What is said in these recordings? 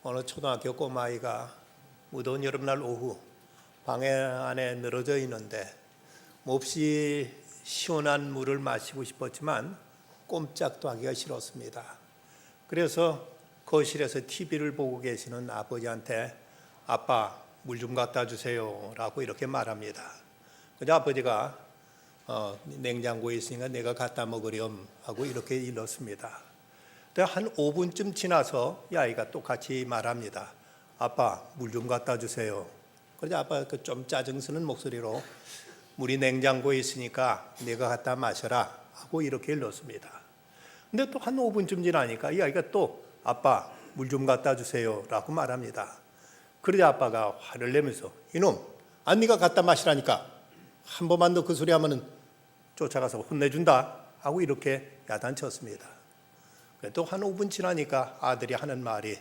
어느 초등학교 꼬마아이가 무더운 여름날 오후 방에 안에 늘어져 있는데 몹시 시원한 물을 마시고 싶었지만 꼼짝도 하기가 싫었습니다. 그래서 거실에서 TV를 보고 계시는 아버지한테 아빠 물 좀 갖다 주세요 라고 이렇게 말합니다. 그래서 아버지가 냉장고에 있으니까 내가 갖다 먹으렴 하고 이렇게 일렀습니다. 한 5분쯤 지나서 이 아이가 똑같이 말합니다. 아빠 물 좀 갖다 주세요. 그래서 아빠가 좀 짜증스러운 목소리로 물이 냉장고에 있으니까 내가 갖다 마셔라 하고 이렇게 일렀습니다. 근데 또 한 5분쯤 지나니까 이 아이가 또 아빠 물 좀 갖다 주세요 라고 말합니다. 그러자 아빠가 화를 내면서 이놈 네가 갖다 마시라니까 한 번만 더 그 소리 하면은 쫓아가서 혼내준다 하고 이렇게 야단쳤습니다. 또 한 5분 지나니까 아들이 하는 말이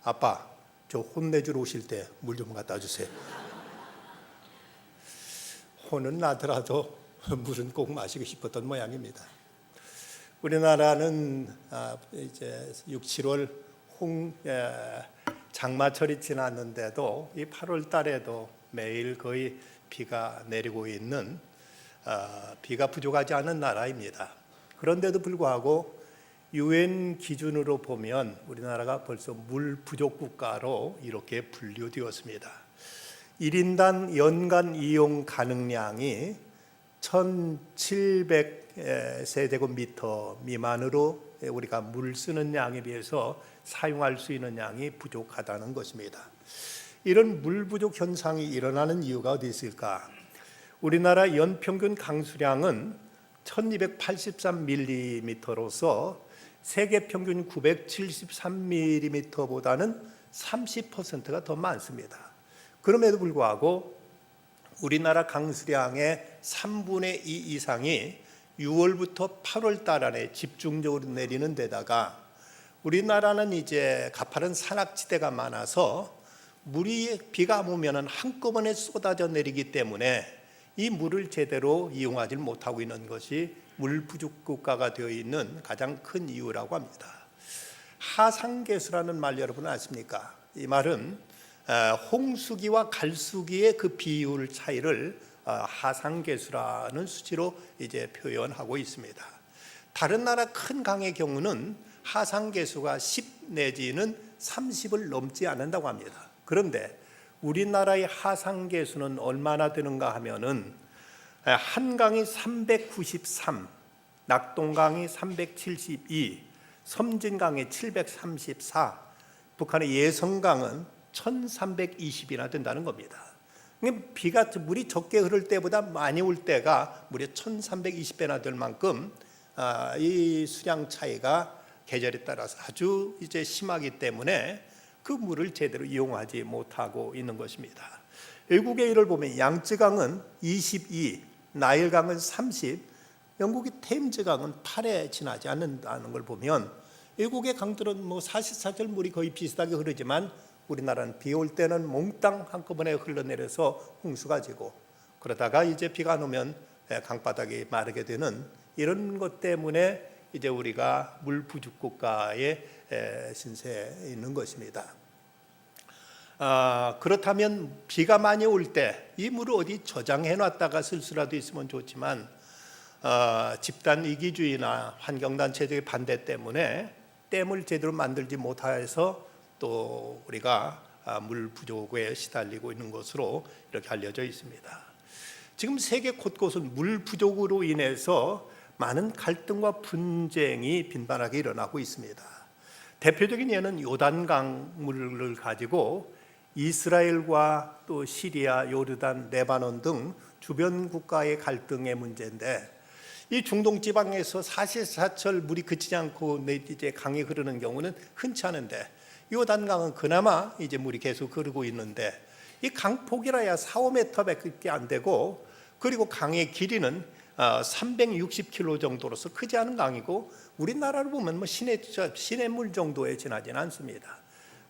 아빠 저 혼내주러 오실 때 물 좀 갖다 주세요. 혼은 나더라도 물은 꼭 마시고 싶었던 모양입니다. 우리나라는 이제 6, 7월 장마철이 지났는데도 이 8월 달에도 매일 거의 비가 내리고 있는 비가 부족하지 않은 나라입니다. 그런데도 불구하고 UN 기준으로 보면 우리나라가 벌써 물 부족 국가로 이렇게 분류되었습니다. 1인당 연간 이용 가능량이 1700세제곱미터 미만으로 우리가 물 쓰는 양에 비해서 사용할 수 있는 양이 부족하다는 것입니다. 이런 물 부족 현상이 일어나는 이유가 어디 있을까? 우리나라 연평균 강수량은 1283mm로서 세계 평균 973mm보다는 30%가 더 많습니다. 그럼에도 불구하고 우리나라 강수량의 3분의 2 이상이 6월부터 8월 달 안에 집중적으로 내리는 데다가 우리나라는 이제 가파른 산악지대가 많아서 물이 비가 오면 한꺼번에 쏟아져 내리기 때문에 이 물을 제대로 이용하지 못하고 있는 것이 물 부족 국가가 되어 있는 가장 큰 이유라고 합니다. 하상계수라는 말 여러분 아십니까? 이 말은 홍수기와 갈수기의 그 비율 차이를 하상계수라는 수치로 이제 표현하고 있습니다. 다른 나라 큰 강의 경우는 하상계수가 10 내지는 30을 넘지 않는다고 합니다. 그런데 우리나라의 하상계수는 얼마나 되는가 하면은 한강이 393, 낙동강이 372, 섬진강이 734, 북한의 예성강은 1320이나 된다는 겁니다. 비가 물이 적게 흐를 때보다 많이 올 때가 무려 1320배나 될 만큼 이 수량 차이가 계절에 따라서 아주 이제 심하기 때문에 그 물을 제대로 이용하지 못하고 있는 것입니다. 외국의 일을 보면 양쯔강은 22, 나일강은 30, 영국의 템즈강은 8에 지나지 않는다는 걸 보면 외국의 강들은 뭐 사시사철 물이 거의 비슷하게 흐르지만 우리나라는 비 올 때는 몽땅 한꺼번에 흘러내려서 홍수가 지고 그러다가 이제 비가 안 오면 강바닥이 마르게 되는 이런 것 때문에 이제 우리가 물 부족 국가의 신세에 있는 것입니다. 그렇다면 비가 많이 올 때 이 물을 어디 저장해 놨다가 쓸 수라도 있으면 좋지만 집단 이기주의나 환경단체들의 반대 때문에 댐을 제대로 만들지 못해서 또 우리가 물 부족에 시달리고 있는 것으로 이렇게 알려져 있습니다. 지금 세계 곳곳은 물 부족으로 인해서 많은 갈등과 분쟁이 빈번하게 일어나고 있습니다. 대표적인 예는 요단강물을 가지고 이스라엘과 또 시리아, 요르단, 레바논 등 주변 국가의 갈등의 문제인데 이 중동 지방에서 사시사철 물이 그치지 않고 이제 강이 흐르는 경우는 흔치 않은데 요단강은 그나마 이제 물이 계속 흐르고 있는데 이 강 폭이라야 4-5m밖에 안 되고 그리고 강의 길이는 360km 정도로서 크지 않은 강이고 우리나라로 보면 뭐 시냇물 정도에 지나지는 않습니다.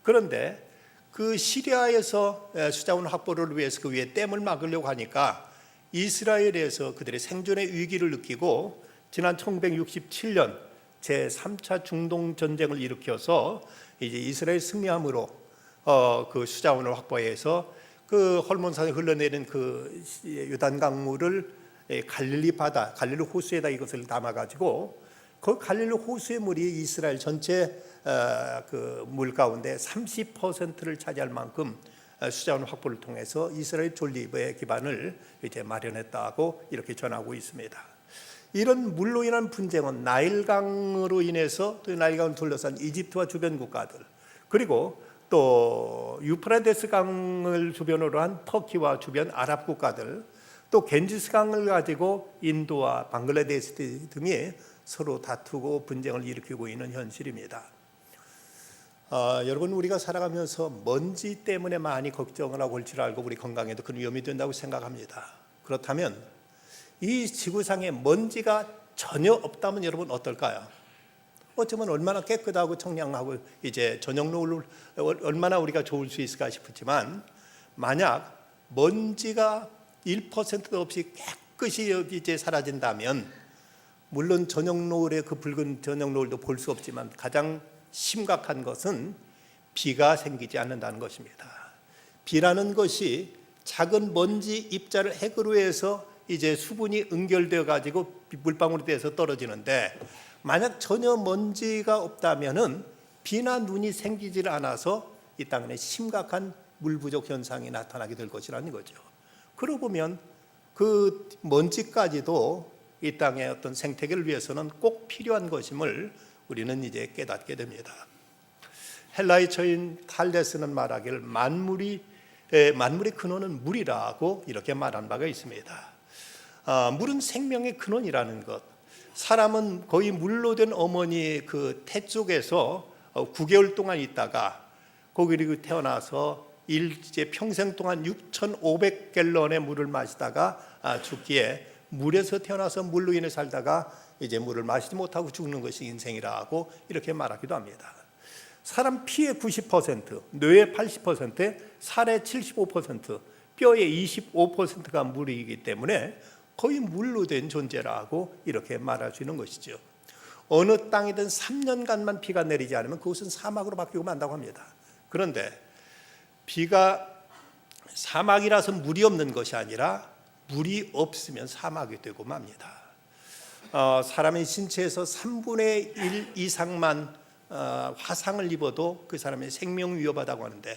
그런데 그 시리아에서 수자원 확보를 위해서 그 위에 댐을 막으려고 하니까 이스라엘에서 그들의 생존의 위기를 느끼고 지난 1967년 제3차 중동 전쟁을 일으켜서 이제 이스라엘 승리함으로 그 수자원을 확보해서 그 헐몬산에 흘러내리는 그 요단강물을 갈릴리 바다, 갈릴리 호수에다 이것을 담아가지고 그 갈릴리 호수의 물이 이스라엘 전체 그 물 가운데 30%를 차지할 만큼 수자원 확보를 통해서 이스라엘 존립의 기반을 이제 마련했다고 이렇게 전하고 있습니다. 이런 물로 인한 분쟁은 나일강으로 인해서 또 나일강을 둘러싼 이집트와 주변 국가들, 그리고 또 유프라데스 강을 주변으로 한 터키와 주변 아랍 국가들, 또 겐지스 강을 가지고 인도와 방글라데시 등이 서로 다투고 분쟁을 일으키고 있는 현실입니다. 여러분, 우리가 살아가면서 먼지 때문에 많이 걱정을 하고 올 줄 알고 우리 건강에도 큰 위험이 된다고 생각합니다. 그렇다면 이 지구상에 먼지가 전혀 없다면 여러분 어떨까요? 어쩌면 얼마나 깨끗하고 청량하고 이제 저녁 노을 얼마나 우리가 좋을 수 있을까 싶었지만, 만약 먼지가 1%도 없이 깨끗이 이제 사라진다면, 물론 저녁 노을의 그 붉은 저녁 노을도 볼 수 없지만 가장 심각한 것은 비가 생기지 않는다는 것입니다. 비라는 것이 작은 먼지 입자를 핵으로 해서 이제 수분이 응결되어 가지고 물방울이 돼서 떨어지는데, 만약 전혀 먼지가 없다면은 비나 눈이 생기질 않아서 이 땅에 심각한 물 부족 현상이 나타나게 될 것이라는 거죠. 그러고 보면 그 먼지까지도 이 땅의 어떤 생태계를 위해서는 꼭 필요한 것임을 우리는 이제 깨닫게 됩니다. 헬라의 처인 탈레스는 말하기를 만물의 근원은 물이라고 이렇게 말한 바가 있습니다. 물은 생명의 근원이라는 것. 사람은 거의 물로 된 어머니 그 태 속에서 9개월 동안 있다가 거기로 태어나서 이제 평생 동안 6,500갤런의 물을 마시다가 죽기에, 물에서 태어나서 물로 인해 살다가 이제 물을 마시지 못하고 죽는 것이 인생이라고 이렇게 말하기도 합니다. 사람 피의 90%, 뇌의 80%, 살의 75%, 뼈의 25%가 물이기 때문에 거의 물로 된 존재라고 이렇게 말할 수 있는 것이죠. 어느 땅이든 3년간만 비가 내리지 않으면 그곳은 사막으로 바뀌고 만다고 합니다. 그런데 비가 사막이라서 물이 없는 것이 아니라 물이 없으면 사막이 되고 맙니다. 사람의 신체에서 3분의 1 이상만 화상을 입어도 그 사람의 생명 위협하다고 하는데,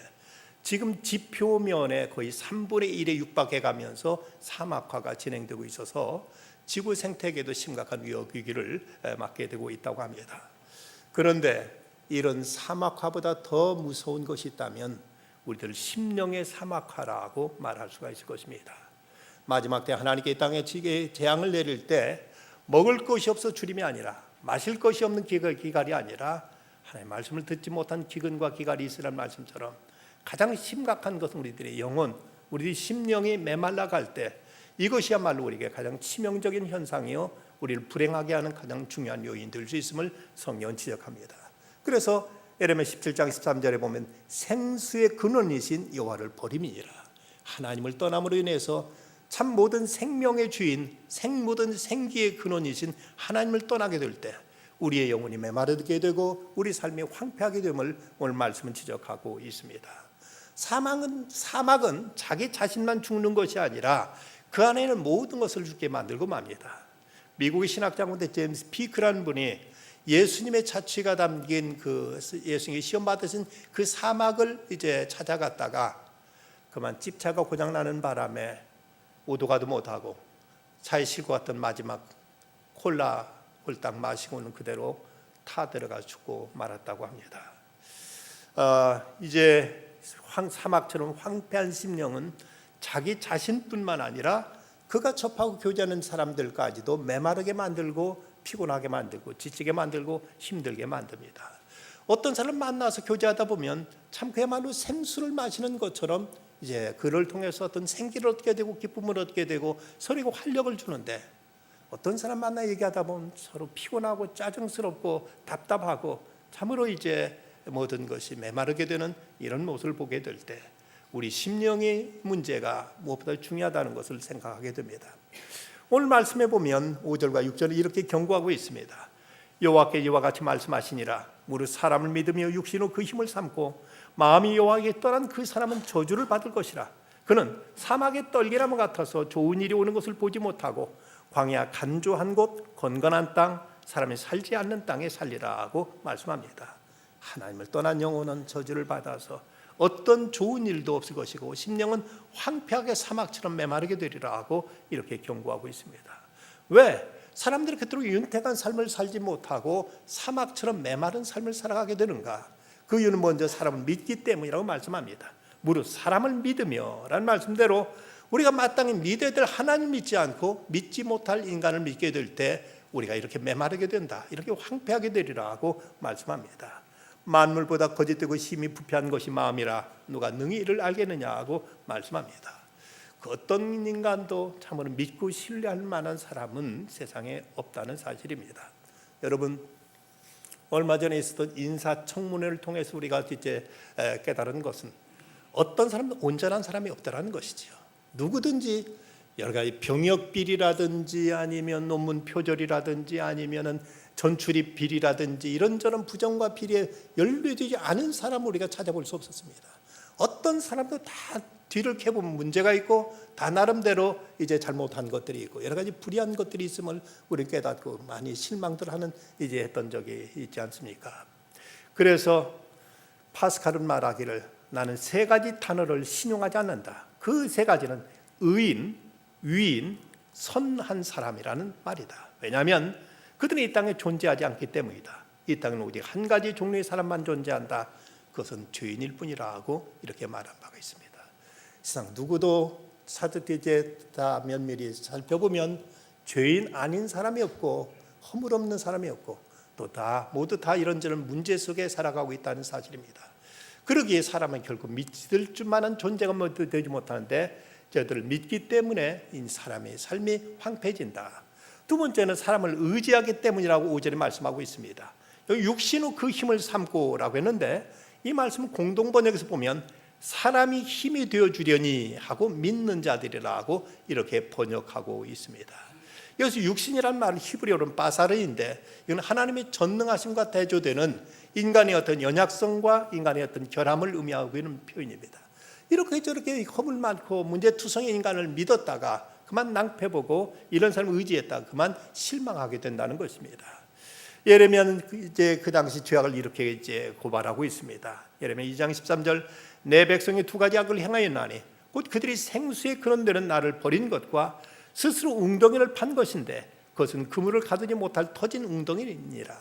지금 지표면에 거의 3분의 1에 육박해 가면서 사막화가 진행되고 있어서 지구 생태계도 심각한 위기를 맞게 되고 있다고 합니다. 그런데 이런 사막화보다 더 무서운 것이 있다면 우리들 심령의 사막화라고 말할 수가 있을 것입니다. 마지막 때 하나님께 이 땅에 재앙을 내릴 때 먹을 것이 없어 주림이 아니라, 마실 것이 없는 기갈이 아니라 하나님의 말씀을 듣지 못한 기근과 기갈이 있으라는 말씀처럼 가장 심각한 것은 우리들의 영혼, 우리 심령이 메말라 갈 때, 이것이야말로 우리에게 가장 치명적인 현상이요 우리를 불행하게 하는 가장 중요한 요인이 될 수 있음을 성경은 지적합니다. 그래서 에레미야 17장 13절에 보면 생수의 근원이신 여호와를 버림이니라. 하나님을 떠남으로 인해서 참 모든 생명의 주인, 모든 생기의 근원이신 하나님을 떠나게 될 때 우리의 영혼이 메마르게 되고 우리 삶이 황폐하게 됨을 오늘 말씀은 지적하고 있습니다. 사막은 자기 자신만 죽는 것이 아니라 그 안에 있는 모든 것을 죽게 만들고 맙니다. 미국의 신학자 가운데 제임스 피크라는 분이 예수님의 자취가 담긴 그 예수님이 시험 받으신 그 사막을 이제 찾아갔다가 그만 집차가 고장 나는 바람에 오도 가도 못하고 차에 싣고 갔던 마지막 콜라 홀딱 마시고는 그대로 타 들어가 죽고 말았다고 합니다. 이제 사막처럼 황폐한 심령은 자기 자신뿐만 아니라 그가 접하고 교제하는 사람들까지도 메마르게 만들고 피곤하게 만들고 지치게 만들고 힘들게 만듭니다. 어떤 사람 만나서 교제하다 보면 참 그야말로 생수를 마시는 것처럼 이제 그를 통해서 어떤 생기를 얻게 되고 기쁨을 얻게 되고 서로 활력을 주는데, 어떤 사람 만나 얘기하다 보면 서로 피곤하고 짜증스럽고 답답하고 참으로 이제 모든 것이 메마르게 되는 이런 모습을 보게 될 때 우리 심령의 문제가 무엇보다 중요하다는 것을 생각하게 됩니다. 오늘 말씀에 보면 5절과 6절에 이렇게 경고하고 있습니다. 여호와께 이와 같이 말씀하시니라. 무릇 사람을 믿으며 육신으로 그 힘을 삼고 마음이 여호와에게 떠난 그 사람은 저주를 받을 것이라. 그는 사막의 떨기나무 같아서 좋은 일이 오는 것을 보지 못하고 광야 간조한 곳 건건한 땅 사람이 살지 않는 땅에 살리라고 말씀합니다. 하나님을 떠난 영혼은 저주를 받아서 어떤 좋은 일도 없을 것이고 심령은 황폐하게 사막처럼 메마르게 되리라고 이렇게 경고하고 있습니다. 왜? 사람들이 그토록 윤택한 삶을 살지 못하고 사막처럼 메마른 삶을 살아가게 되는가? 그 이유는 먼저 사람을 믿기 때문이라고 말씀합니다. 무릇 사람을 믿으며 라는 말씀대로 우리가 마땅히 믿어야 될 하나님 믿지 않고 믿지 못할 인간을 믿게 될 때 우리가 이렇게 메마르게 된다, 이렇게 황폐하게 되리라고 말씀합니다. 만물보다 거짓되고 심히 부패한 것이 마음이라 누가 능히 이를 알겠느냐고 말씀합니다. 그 어떤 인간도 참으로 믿고 신뢰할 만한 사람은 세상에 없다는 사실입니다. 여러분, 얼마 전에 있었던 인사청문회를 통해서 우리가 이제 깨달은 것은 어떤 사람도 온전한 사람이 없다라는 것이지요. 누구든지 여러 가지 병역 비리라든지 아니면 논문 표절이라든지 아니면은 전출입 비리라든지 이런저런 부정과 비리에 연루되지 않은 사람을 우리가 찾아볼 수 없었습니다. 어떤 사람도 다 뒤를 캐보면 문제가 있고 다 나름대로 이제 잘못한 것들이 있고 여러 가지 불의한 것들이 있음을 우리 깨닫고 많이 실망들하는 이제 했던 적이 있지 않습니까? 그래서 파스칼은 말하기를 나는 세 가지 단어를 신용하지 않는다. 그 세 가지는 의인, 위인, 선한 사람이라는 말이다. 왜냐하면 그들은 이 땅에 존재하지 않기 때문이다. 이 땅은 오직 한 가지 종류의 사람만 존재한다. 그것은 죄인일 뿐이라고 이렇게 말한 바가 있습니다. 세상 누구도 이제 다 면밀히 살펴보면 죄인 아닌 사람이 없고 허물 없는 사람이 없고 또 모두 다 이런저런 문제 속에 살아가고 있다는 사실입니다. 그러기에 사람은 결국 믿을 줄만한 존재가 되지 못하는데 저들을 믿기 때문에 이 사람의 삶이 황폐해진다. 두 번째는 사람을 의지하기 때문이라고 5절에 말씀하고 있습니다. 여기 육신으로 그 힘을 삼고라고 했는데 이 말씀은 공동번역에서 보면 사람이 힘이 되어주려니 하고 믿는 자들이라고 이렇게 번역하고 있습니다. 여기서 육신이란 말은 히브리어로는 바사르인데 이건 하나님의 전능하심과 대조되는 인간의 어떤 연약성과 인간의 어떤 결함을 의미하고 있는 표현입니다. 이렇게 저렇게 허물 많고 문제투성의 인간을 믿었다가 그만 낭패보고 이런 사람을 의지했다가 그만 실망하게 된다는 것입니다. 예레미야는 이제 그 당시 죄악을 이렇게 이제 고발하고 있습니다. 예레미야 2장 13절 내 백성이 두 가지 악을 행하였나니 곧 그들이 생수의 그런 데는 나를 버린 것과 스스로 웅덩이를 판 것인데 그것은 그물을 가두지 못할 터진 웅덩이니라.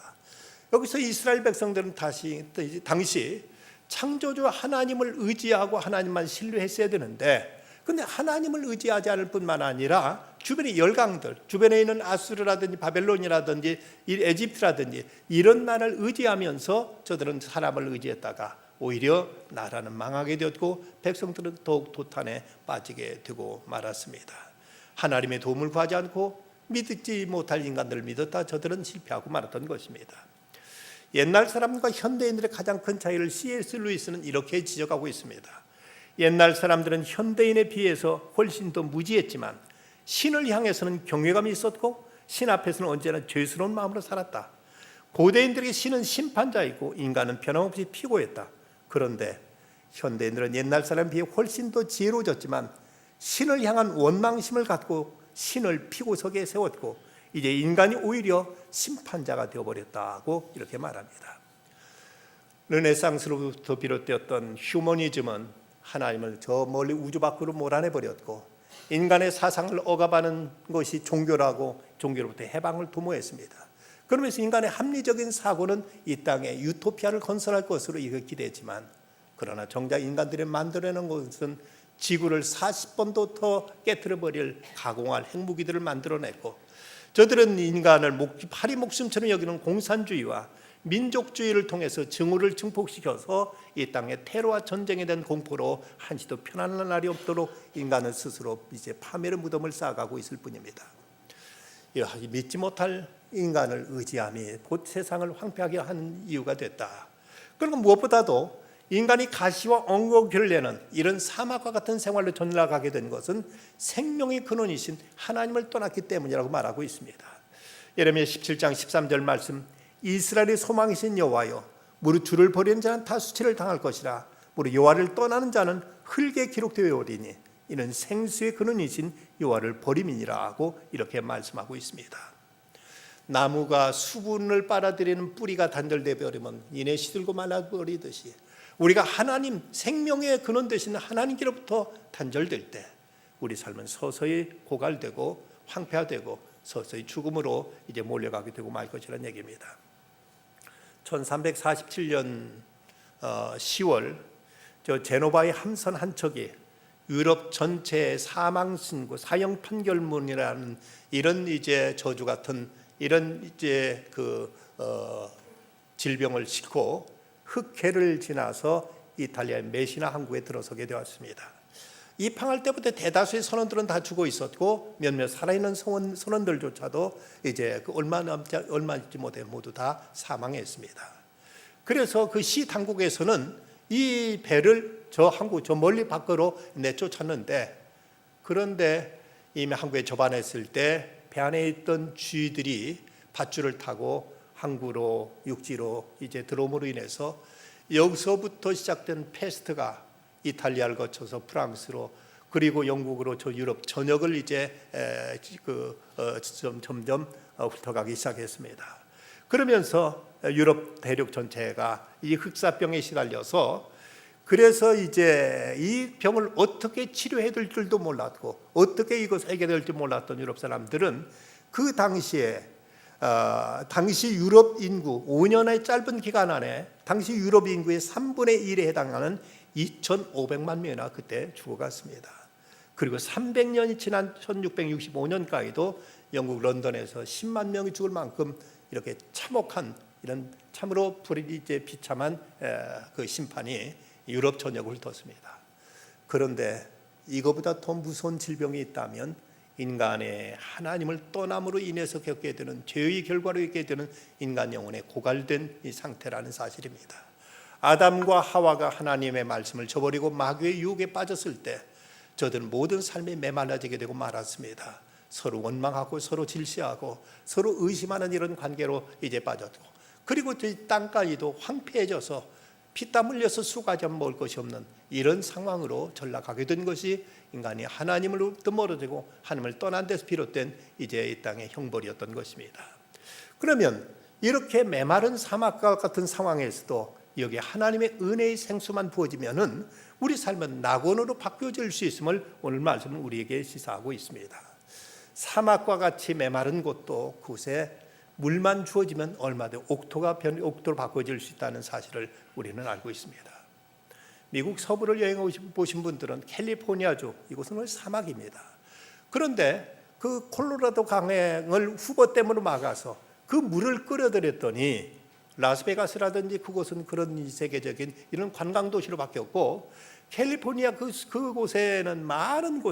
여기서 이스라엘 백성들은 당시 창조주 하나님을 의지하고 하나님만 신뢰했어야 되는데 근데 하나님을 의지하지 않을 뿐만 아니라 주변의 열강들, 주변에 있는 아수르라든지 바벨론이라든지 에집트라든지 이런 나라를 의지하면서 저들은 사람을 의지했다가 오히려 나라는 망하게 되었고 백성들은 더욱 도탄에 빠지게 되고 말았습니다. 하나님의 도움을 구하지 않고 믿지 못할 인간들을 믿었다 저들은 실패하고 말았던 것입니다. 옛날 사람과 현대인들의 가장 큰 차이를 C.S. 루이스는 이렇게 지적하고 있습니다. 옛날 사람들은 현대인에 비해서 훨씬 더 무지했지만 신을 향해서는 경외감이 있었고 신 앞에서는 언제나 죄스러운 마음으로 살았다. 고대인들에게 신은 심판자이고 인간은 변함없이 피고했다. 그런데 현대인들은 옛날 사람에 비해 훨씬 더 지혜로워졌지만 신을 향한 원망심을 갖고 신을 피고석에 세웠고 이제 인간이 오히려 심판자가 되어버렸다고 이렇게 말합니다. 르네상스로부터 비롯되었던 휴머니즘은 하나님을 저 멀리 우주 밖으로 몰아내버렸고 인간의 사상을 억압하는 것이 종교라고 종교로부터 해방을 도모했습니다. 그러면서 인간의 합리적인 사고는 이 땅에 유토피아를 건설할 것으로 이걸 기대했지만 그러나 정작 인간들이 만들어낸 것은 지구를 40번도 더 깨트려버릴 가공할 핵무기들을 만들어냈고 저들은 인간을 파리 목숨처럼 여기는 공산주의와 민족주의를 통해서 증오를 증폭시켜서 이 땅에 테러와 전쟁에 대한 공포로 한시도 편안한 날이 없도록 인간은 스스로 이제 파멸의 무덤을 쌓아가고 있을 뿐입니다. 믿지 못할 인간을 의지함이 곧 세상을 황폐하게 하는 이유가 됐다. 그리고 무엇보다도 인간이 가시와 엉거결 내는 이런 사막과 같은 생활로 전락하게 된 것은 생명의 근원이신 하나님을 떠났기 때문이라고 말하고 있습니다. 예레미야 17장 13절 말씀 이스라엘의 소망이신 여호와여, 무릇 주를 버리는 자는 다 수치를 당할 것이라. 무릇 여호와를 떠나는 자는 흙에 기록되어 오리니 이는 생수의 근원이신 여호와를 버림이니라 하고 이렇게 말씀하고 있습니다. 나무가 수분을 빨아들이는 뿌리가 단절되어 버리면 이내 시들고 말라버리듯이 우리가 하나님 생명의 근원 되시는 하나님께로부터 단절될 때 우리 삶은 서서히 고갈되고 황폐화되고 서서히 죽음으로 이제 몰려가게 되고 말 것이라는 얘기입니다. 1347년 10월 제노바의 함선 한 척이 유럽 전체의 사망 신고, 사형 판결문이라는 이런 이제 저주 같은 이런 이제 질병을 싣고 흑해를 지나서 이탈리아의 메시나 항구에 들어서게 되었습니다. 입항할 때부터 대다수의 선원들은 다 죽어 있었고 몇몇 살아있는 선원들조차도 이제 얼마 있지 못해 모두 다 사망했습니다. 그래서 그 시 당국에서는 이 배를 저 항구 저 멀리 밖으로 내쫓았는데, 그런데 이미 항구에 접안했을 때 배 안에 있던 쥐들이 밧줄을 타고 항구로 육지로 이제 들어옴으로 인해서 여기서부터 시작된 페스트가 이탈리아를 거쳐서 프랑스로 그리고 영국으로 저 유럽 전역을 이제 점점 훑어가기 시작했습니다. 그러면서 유럽 대륙 전체가 이 흑사병에 시달려서, 그래서 이제 이 병을 어떻게 치료해야 될 줄도 몰랐고 어떻게 이것을 해결될지 몰랐던 유럽 사람들은 그 당시에 당시 유럽 인구 5년의 짧은 기간 안에 당시 유럽 인구의 3분의 1에 해당하는 2,500만 명이나 그때 죽어갔습니다. 그리고 300년이 지난 1665년까지도 영국 런던에서 10만 명이 죽을 만큼 이렇게 참혹한 이런 참으로 이제 비참한 그 심판이 유럽 전역을 훑었습니다. 그런데 이거보다 더 무서운 질병이 있다면 인간의 하나님을 떠남으로 인해서 겪게 되는 죄의 결과로 겪게 되는 인간 영혼의 고갈된 이 상태라는 사실입니다. 아담과 하와가 하나님의 말씀을 저버리고 마귀의 유혹에 빠졌을 때 저들은 모든 삶이 메말라지게 되고 말았습니다. 서로 원망하고 서로 질시하고 서로 의심하는 이런 관계로 이제 빠졌고, 그리고 이 땅까지도 황폐해져서 피땀 흘려서 수가지 먹을 것이 없는 이런 상황으로 전락하게 된 것이 인간이 하나님으로부터 멀어지고 하나님을 떠난 데서 비롯된 이제 이 땅의 형벌이었던 것입니다. 그러면 이렇게 메마른 사막과 같은 상황에서도 여기에 하나님의 은혜의 생수만 부어지면은 우리 삶은 낙원으로 바뀌어질 수 있음을 오늘 말씀은 우리에게 시사하고 있습니다. 사막과 같이 메마른 곳도 그곳에 물만 주어지면 얼마든지 옥토로 바꿔질 수 있다는 사실을 우리는 알고 있습니다. 미국 서부를 여행해 보신 분들은 캘리포니아주, 이곳은 사막입니다. 그런데 그 콜로라도 강을 후보댐으로 막아서 그 물을 끌어들였더니 라스베가스라든지 그곳은 그런 세계적인 이런 관광도시로 바뀌었고, 캘리포니아 그곳에는 많은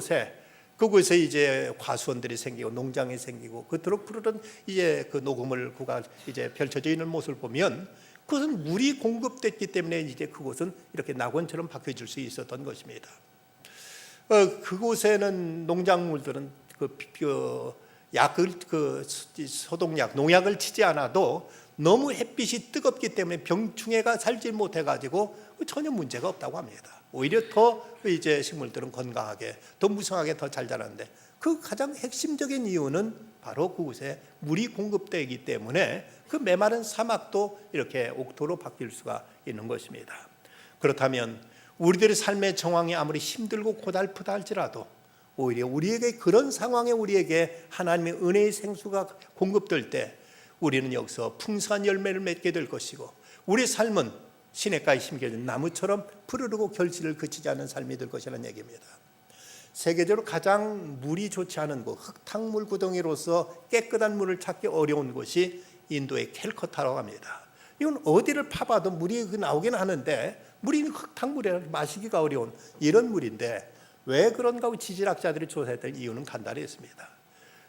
그곳에 이제 과수원들이 생기고 농장이 생기고 그토록 푸르른 이제 그 녹음을 구가 이제 펼쳐져 있는 모습을 보면 그것은 물이 공급됐기 때문에 이제 그곳은 이렇게 낙원처럼 바뀌어질 수 있었던 것입니다. 그곳에는 농작물들은 소독약, 농약을 치지 않아도 너무 햇빛이 뜨겁기 때문에 병충해가 살지 못해가지고 전혀 문제가 없다고 합니다. 오히려 더 이제 식물들은 건강하게, 더 무성하게 더 잘 자라는데 그 가장 핵심적인 이유는 바로 그곳에 물이 공급되기 때문에 그 메마른 사막도 이렇게 옥토로 바뀔 수가 있는 것입니다. 그렇다면 우리들의 삶의 정황이 아무리 힘들고 고달프다 할지라도 오히려 우리에게 그런 상황에 우리에게 하나님의 은혜의 생수가 공급될 때 우리는 여기서 풍성한 열매를 맺게 될 것이고, 우리 삶은 시냇가에 심겨진 나무처럼 푸르르고 결실을 그치지 않는 삶이 될 것이라는 얘기입니다. 세계적으로 가장 물이 좋지 않은 곳, 흙탕물 구덩이로서 깨끗한 물을 찾기 어려운 곳이 인도의 캘커타라고 합니다. 이건 어디를 파봐도 물이 나오긴 하는데 물이 흙탕물이라 마시기가 어려운 이런 물인데, 왜 그런가 하고 지질학자들이 조사했던 이유는 간단히 있습니다.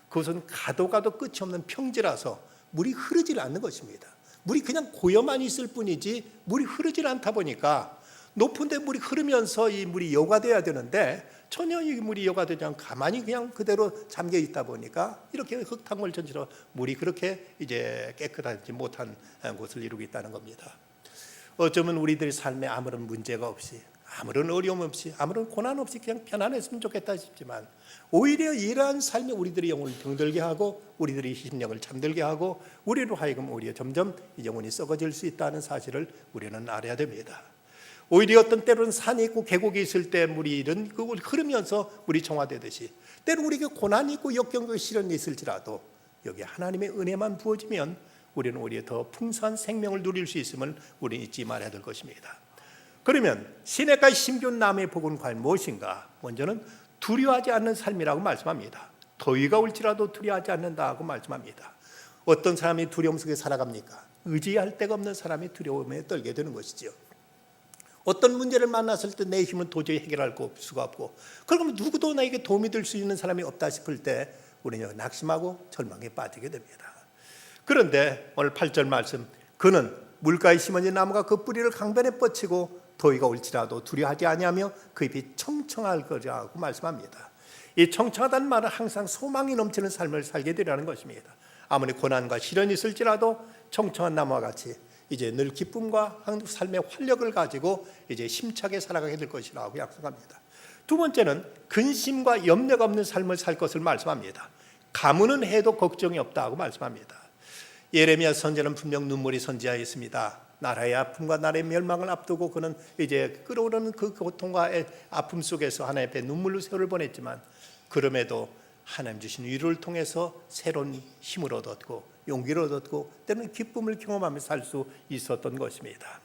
그것은 가도 끝이 없는 평지라서 물이 흐르질 않는 것입니다. 물이 그냥 고여만 있을 뿐이지 물이 흐르질 않다 보니까 높은데 물이 흐르면서 이 물이 여과돼야 되는데 전혀 이 물이 여과되지 않고 가만히 그냥 그대로 잠겨 있다 보니까 이렇게 흙탕물 전체로 물이 그렇게 이제 깨끗하지 못한 곳을 이루고 있다는 겁니다. 어쩌면 우리들의 삶에 아무런 문제가 없이, 아무런 어려움 없이, 아무런 고난 없이 그냥 편안했으면 좋겠다 싶지만 오히려 이러한 삶이 우리들의 영혼을 병들게 하고 우리들의 심령을 잠들게 하고 우리로 하여금 오히려 점점 이 영혼이 썩어질 수 있다는 사실을 우리는 알아야 됩니다. 오히려 어떤 때로는 산이 있고 계곡이 있을 때 물이 이런 그걸 흐르면서 물이 정화되듯이 때로 우리에게 고난이 있고 역경과 시련이 있을지라도 여기 하나님의 은혜만 부어지면 우리는 오히려 더 풍성한 생명을 누릴 수 있음을 우리는 잊지 말아야 될 것입니다. 그러면 시냇가의 심기운 나무의 복은 과연 무엇인가? 먼저는 두려워하지 않는 삶이라고 말씀합니다. 더위가 올지라도 두려워하지 않는다고 말씀합니다. 어떤 사람이 두려움 속에 살아갑니까? 의지할 데가 없는 사람이 두려움에 떨게 되는 것이죠. 어떤 문제를 만났을 때 내 힘은 도저히 해결할 수가 없고 그러면 누구도 나에게 도움이 될 수 있는 사람이 없다 싶을 때 우리는 낙심하고 절망에 빠지게 됩니다. 그런데 오늘 8절 말씀, 그는 물가에 심어진 나무가 그 뿌리를 강변에 뻗치고 더위가 올지라도 두려워하지 아니하며 그 잎이 청청할 거라고 말씀합니다. 이 청청하다는 말은 항상 소망이 넘치는 삶을 살게 되라는 것입니다. 아무리 고난과 시련이 있을지라도 청청한 나무와 같이 이제 늘 기쁨과 삶의 활력을 가지고 이제 힘차게 살아가게 될 것이라고 약속합니다. 두 번째는 근심과 염려가 없는 삶을 살 것을 말씀합니다. 가무는 해도 걱정이 없다고 말씀합니다. 예레미야 선지자는 분명 눈물이 선지하였습니다. 나라의 아픔과 나라의 멸망을 앞두고 그는 이제 끓어오르는 그 고통과 아픔 속에서 하나님 앞에 눈물로 세월을 보냈지만 그럼에도 하나님 주신 위로를 통해서 새로운 힘을 얻었고 용기를 얻었고 때로는 기쁨을 경험하며 살 수 있었던 것입니다.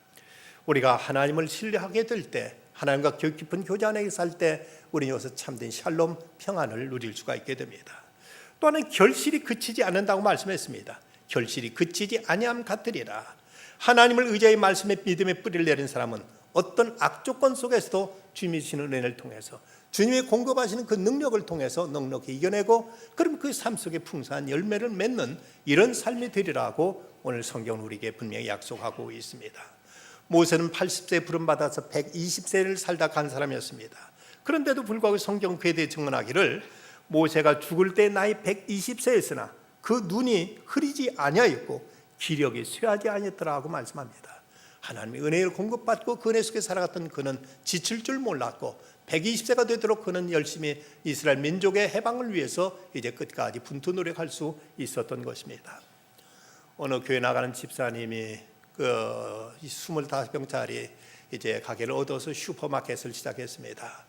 우리가 하나님을 신뢰하게 될 때, 하나님과 깊은 교제 안에 살 때 우리는 여기서 참된 샬롬 평안을 누릴 수가 있게 됩니다. 또 하나는 결실이 그치지 않는다고 말씀했습니다. 결실이 그치지 아니함 같으리라. 하나님을 의지하여 말씀의 믿음의 뿌리를 내린 사람은 어떤 악조건 속에서도 주님이 주시는 은혜를 통해서 주님이 공급하시는 그 능력을 통해서 넉넉히 이겨내고 그럼 그 삶 속에 풍성한 열매를 맺는 이런 삶이 되리라고 오늘 성경은 우리에게 분명히 약속하고 있습니다. 모세는 80세에 부름받아서 120세를 살다 간 사람이었습니다. 그런데도 불구하고 성경 그에 대해 증언하기를 모세가 죽을 때 나이 120세였으나 그 눈이 흐리지 아니하였고 기력이 쇠하지 아니했더라고 말씀합니다. 하나님의 은혜를 공급받고 그 은혜 속에 살아갔던 그는 지칠 줄 몰랐고 120세가 되도록 그는 열심히 이스라엘 민족의 해방을 위해서 이제 끝까지 분투 노력할 수 있었던 것입니다. 어느 교회 나가는 집사님이 그 25평짜리 이제 가게를 얻어서 슈퍼마켓을 시작했습니다.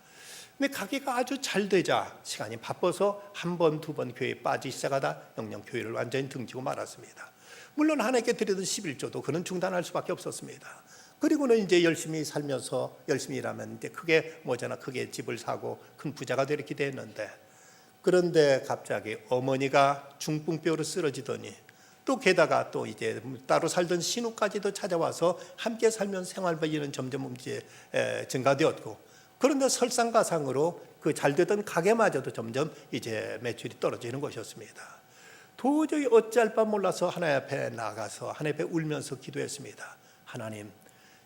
근데 가게가 아주 잘 되자 시간이 바빠서 한 번, 두 번 교회에 빠지기 시작하다 영영 교회를 완전히 등지고 말았습니다. 물론 하나님께 드리던 11조도 그는 중단할 수밖에 없었습니다. 그리고는 이제 열심히 살면서 열심히 일하면 이제 크게 뭐잖아 크게 집을 사고 큰 부자가 되려 기대했는데 그런데 갑자기 어머니가 중풍병으로 쓰러지더니 또 게다가 또 이제 따로 살던 신우까지도 찾아와서 함께 살면서 생활 비용은 점점 이제 증가되었고 그런데 설상가상으로 그 잘 되던 가게마저도 점점 이제 매출이 떨어지는 것이었습니다. 도저히 어찌할 바 몰라서 하나님 앞에 나가서 하나님 앞에 울면서 기도했습니다. 하나님,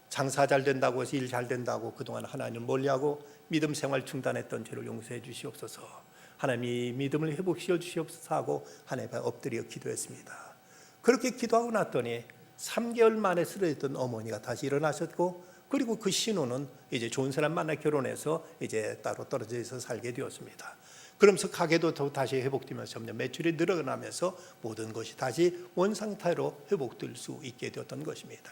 장사 잘 된다고 해서 일 잘 된다고 그동안 하나님을 멀리하고 믿음 생활 중단했던 죄를 용서해 주시옵소서. 하나님이 믿음을 회복시켜 주시옵소서 하고 하나님 앞에 엎드려 기도했습니다. 그렇게 기도하고 났더니 3개월 만에 쓰러졌던 어머니가 다시 일어나셨고 그리고 그 신우는 이제 좋은 사람 만나 결혼해서 이제 따로 떨어져서 살게 되었습니다. 그러면서 가게도 다시 회복되면서 점점 매출이 늘어나면서 모든 것이 다시 원상태로 회복될 수 있게 되었던 것입니다.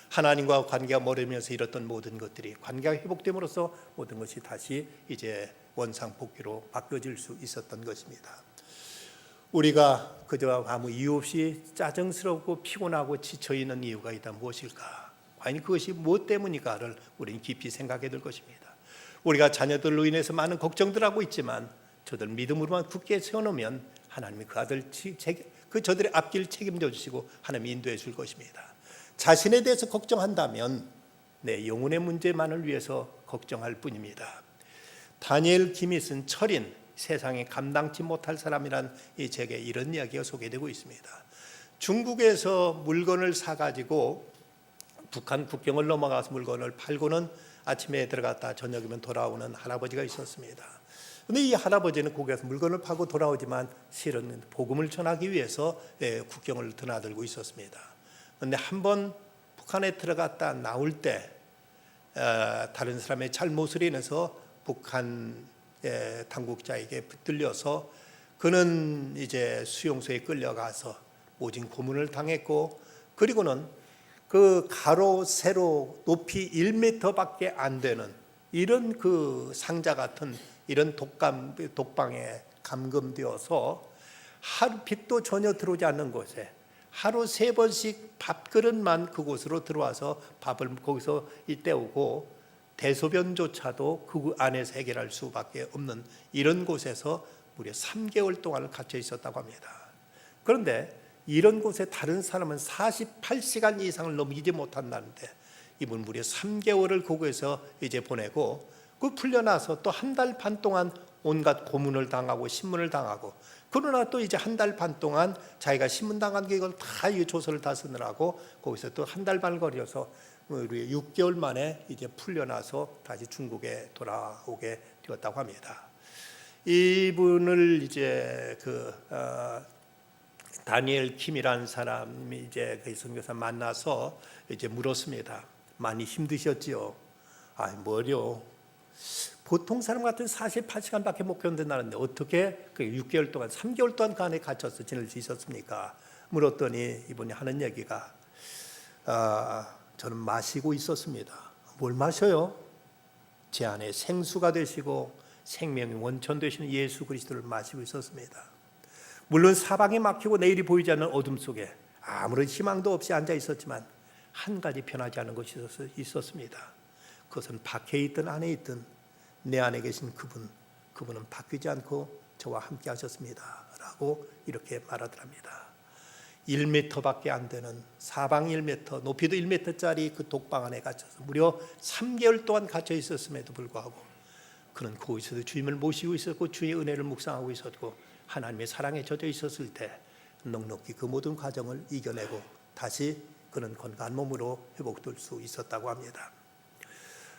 하나님과 관계가 멀으면서 이뤘던 모든 것들이 관계가 회복됨으로써 모든 것이 다시 이제 원상복귀로 바뀌어질 수 있었던 것입니다. 우리가 그저 아무 이유 없이 짜증스럽고 피곤하고 지쳐있는 이유가 있다면 무엇일까? 과연 그것이 무엇 때문일까를 우리는 깊이 생각해야 될 것입니다. 우리가 자녀들로 인해서 많은 걱정들하고 있지만 저들 믿음으로만 굳게 세워놓으면 하나님이 저들의 앞길 책임져 주시고 하나님이 인도해 줄 것입니다. 자신에 대해서 걱정한다면 내 영혼의 문제만을 위해서 걱정할 뿐입니다. 다니엘 김이 쓴 철인, 세상에 감당치 못할 사람이란 이 책에 이런 이야기가 소개되고 있습니다. 중국에서 물건을 사가지고 북한 국경을 넘어가서 물건을 팔고는 아침에 들어갔다 저녁이면 돌아오는 할아버지가 있었습니다. 근데 이 할아버지는 거기에서 물건을 파고 돌아오지만 실은 복음을 전하기 위해서 국경을 드나들고 있었습니다. 그런데 한번 북한에 들어갔다 나올 때 다른 사람의 잘못을 인해서 북한 당국자에게 붙들려서 그는 이제 수용소에 끌려가서 모진 고문을 당했고, 그리고는 그 가로 세로 높이 1m밖에 안 되는 이런 그 상자 같은 이런 독방에 감금되어서 하루 빛도 전혀 들어오지 않는 곳에 하루 3번씩 밥그릇만 그곳으로 들어와서 밥을 거기서 때우고 대소변조차도 그 안에서 해결할 수밖에 없는 이런 곳에서 무려 3개월 동안을 갇혀 있었다고 합니다. 그런데 이런 곳에 다른 사람은 48시간 이상을 넘기지 못한다는데 이분 무려 3개월을 그곳에서 이제 보내고, 그 풀려나서 또 1달 반 동안 온갖 고문을 당하고 신문을 당하고, 그러나 또 이제 1달 반 동안 자기가 신문 당한 게 이걸 다 이 조서를 다 쓰느라고 거기서 또 1달 반을 거려서 6개월 만에 이제 풀려나서 다시 중국에 돌아오게 되었다고 합니다. 이분을 이제 다니엘 킴이라는 사람이 이제 그 선교사 만나서 이제 물었습니다. 많이 힘드셨지요? 아, 뭐요? 보통 사람 같은 48시간밖에 못 견딘다는데 어떻게 그 6개월 동안 3개월 동안 그 안에 갇혀서 지낼 수 있었습니까? 물었더니 이분이 하는 얘기가 저는 마시고 있었습니다. 뭘 마셔요? 제 안에 생수가 되시고 생명의 원천 되시는 예수 그리스도를 마시고 있었습니다. 물론 사방이 막히고 내일이 보이지 않는 어둠 속에 아무런 희망도 없이 앉아 있었지만 한 가지 변하지 않은 것이 있었습니다. 그것은 밖에 있든 안에 있든 내 안에 계신 그분은 바뀌지 않고 저와 함께 하셨습니다 라고 이렇게 말하더랍니다. 1m밖에 안 되는 사방 1m, 높이도 1m짜리 그 독방 안에 갇혀서 무려 3개월 동안 갇혀 있었음에도 불구하고 그는 거기서도 주님을 모시고 있었고 주의 은혜를 묵상하고 있었고 하나님의 사랑에 젖어 있었을 때 넉넉히 그 모든 과정을 이겨내고 다시 그는 건강한 몸으로 회복될 수 있었다고 합니다.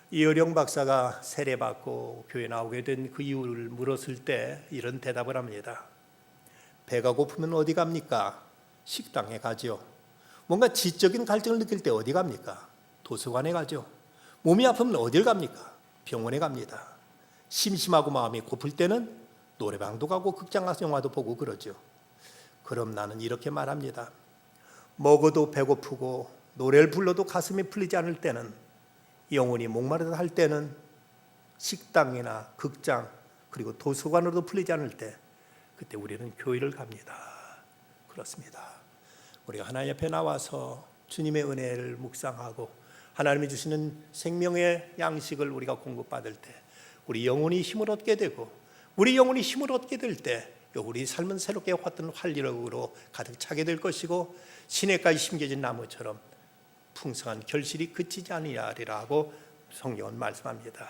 이어령 박사가 세례받고 교회 나오게 된 그 이유를 물었을 때 이런 대답을 합니다. 배가 고프면 어디 갑니까? 식당에 가죠. 뭔가 지적인 갈증을 느낄 때 어디 갑니까? 도서관에 가죠. 몸이 아프면 어딜 갑니까? 병원에 갑니다. 심심하고 마음이 고플 때는 노래방도 가고 극장 가서 영화도 보고 그러죠. 그럼 나는 이렇게 말합니다. 먹어도 배고프고 노래를 불러도 가슴이 풀리지 않을 때는, 영혼이 목마르다 할 때는 식당이나 극장 그리고 도서관으로도 풀리지 않을 때 그때 우리는 교회를 갑니다. 그렇습니다. 우리가 하나님 앞에 나와서 주님의 은혜를 묵상하고 하나님이 주시는 생명의 양식을 우리가 공급받을 때 우리 영혼이 힘을 얻게 되고, 우리 영혼이 힘을 얻게 될 때 우리 삶은 새롭게 왔던 활력으로 가득 차게 될 것이고 시내까지 심겨진 나무처럼 풍성한 결실이 그치지 아니하리라고 성경은 말씀합니다.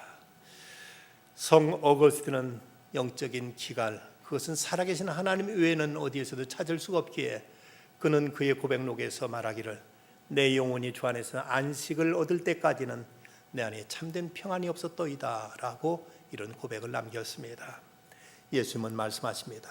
성 어거스틴은 영적인 기갈, 그것은 살아계신 하나님 외에는 어디에서도 찾을 수가 없기에 그는 그의 고백록에서 말하기를 내 영혼이 주 안에서 안식을 얻을 때까지는 내 안에 참된 평안이 없었더이다 라고 이런 고백을 남겼습니다. 예수님은 말씀하십니다.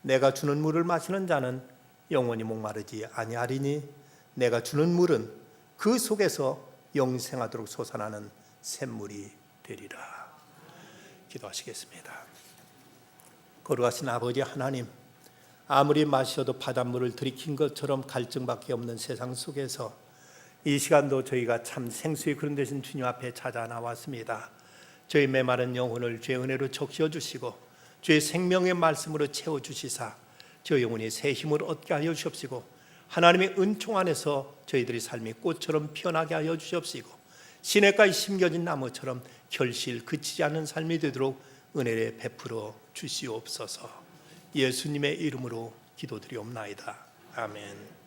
내가 주는 물을 마시는 자는 영원히 목마르지 아니하리니 내가 주는 물은 그 속에서 영생하도록 솟아나는 샘물이 되리라. 기도하시겠습니다. 거룩하신 아버지 하나님, 아무리 마셔도 바닷물을 들이킨 것처럼 갈증밖에 없는 세상 속에서 이 시간도 저희가 참 생수의 그런 되신 주님 앞에 찾아 나왔습니다. 저희 메마른 영혼을 주의 은혜로 적셔 주시고 주의 생명의 말씀으로 채워주시사 저희 영혼이 새 힘을 얻게 하여 주옵시고 하나님의 은총 안에서 저희들의 삶이 꽃처럼 피어나게 하여 주옵시고 시냇가에 심겨진 나무처럼 결실 그치지 않는 삶이 되도록 은혜를 베풀어 주시옵소서. 예수님의 이름으로 기도드리옵나이다. 아멘.